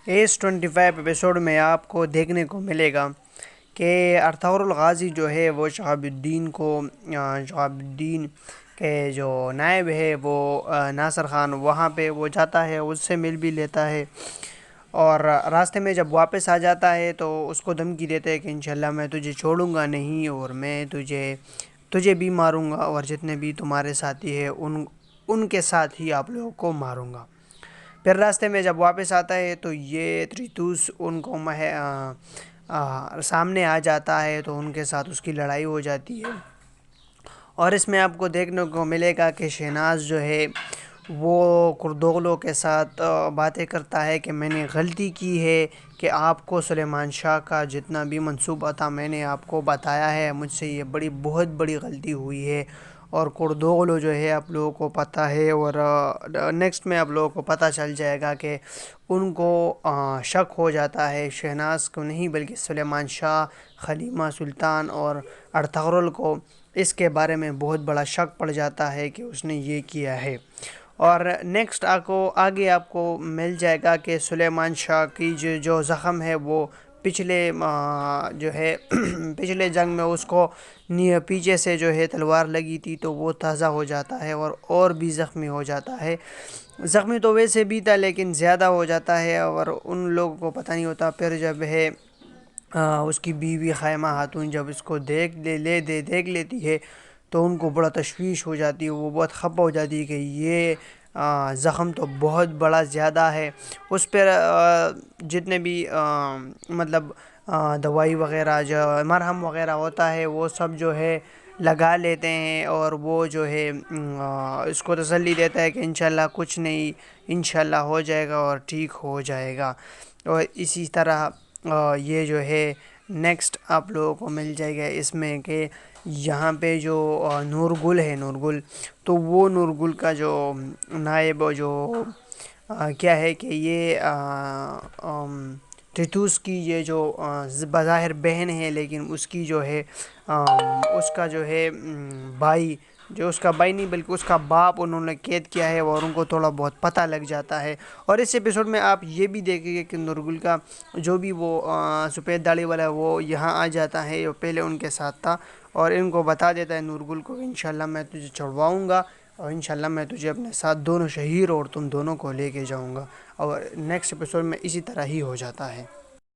اس 25 episode میں آپ کو دیکھنے کو ملے گا کہ ارطغرل الغازی جو ہے وہ شہاب الدین کے جو نائب ہے وہ ناصر خان، وہاں پہ وہ جاتا ہے، اس سے مل بھی لیتا ہے، اور راستے میں جب واپس آ جاتا ہے تو اس کو دھمکی دیتا ہے کہ انشاءاللہ میں تجھے چھوڑوں گا نہیں، اور میں تجھے بھی ماروں گا، اور جتنے بھی تمہارے ساتھی ہیں ان کے ساتھ ہی آپ لوگوں کو ماروں گا۔ پھر راستے میں جب واپس آتا ہے تو یہ تریتوس ان کو سامنے آ جاتا ہے، تو ان کے ساتھ اس کی لڑائی ہو جاتی ہے، اور اس میں آپ کو دیکھنے کو ملے گا کہ شہناز جو ہے وہ کردوغلو کے ساتھ باتیں کرتا ہے کہ میں نے غلطی کی ہے کہ آپ کو سلیمان شاہ کا جتنا بھی منصوبہ تھا میں نے آپ کو بتایا ہے، مجھ سے یہ بہت بڑی غلطی ہوئی ہے، اور کردوغلو جو ہے آپ لوگوں کو پتہ ہے، اور نیکسٹ میں آپ لوگوں کو پتہ چل جائے گا کہ ان کو شک ہو جاتا ہے، شہناز کو نہیں بلکہ سلیمان شاہ، خلیمہ سلطان اور ارطغرل کو اس کے بارے میں بہت بڑا شک پڑ جاتا ہے کہ اس نے یہ کیا ہے۔ اور نیکسٹ آگے آپ کو مل جائے گا کہ سلیمان شاہ کی جو زخم ہے وہ پچھلے جو ہے پچھلے جنگ میں اس کو پیچھے سے جو ہے تلوار لگی تھی، تو وہ تازہ ہو جاتا ہے اور بھی زخمی ہو جاتا ہے۔ زخمی تو ویسے بھی تھا لیکن زیادہ ہو جاتا ہے، اور ان لوگوں کو پتہ نہیں ہوتا۔ پھر جب ہے اس کی بیوی خائمہ خاتون جب اس کو دیکھ لیتی ہے تو ان کو بڑا تشویش ہو جاتی ہے، وہ بہت خفا ہو جاتی ہے کہ یہ زخم تو بہت بڑا زیادہ ہے۔ اس پر جتنے بھی مطلب دوائی وغیرہ جو مرہم وغیرہ ہوتا ہے وہ سب جو ہے لگا لیتے ہیں، اور وہ جو ہے اس کو تسلی دیتا ہے کہ انشاءاللہ کچھ نہیں، انشاءاللہ ہو جائے گا اور ٹھیک ہو جائے گا۔ اور اسی طرح یہ جو ہے نیکسٹ آپ لوگوں کو مل جائے گا اس میں کہ یہاں پہ جو نورگل ہے، نورگل تو وہ نورگل کا جو نائب جو کیا ہے کہ یہ تیتوس کی یہ جو بظاہر بہن ہے، لیکن اس کی جو ہے اس کا جو ہے بھائی، جو اس کا بھائی نہیں بلکہ اس کا باپ انہوں نے قید کیا ہے، اور ان کو تھوڑا بہت پتہ لگ جاتا ہے۔ اور اس ایپیسوڈ میں آپ یہ بھی دیکھیں گے کہ نورگل کا جو بھی وہ سفید داڑھی والا ہے وہ یہاں آ جاتا ہے، وہ پہلے ان کے ساتھ تھا، اور ان کو بتا دیتا ہے نورگل کو کہ انشاءاللہ میں تجھے چھڑواؤں گا، اور انشاءاللہ میں تجھے اپنے ساتھ دونوں شہیر اور تم دونوں کو لے کے جاؤں گا، اور نیکسٹ ایپیسوڈ میں اسی طرح ہی ہو جاتا ہے۔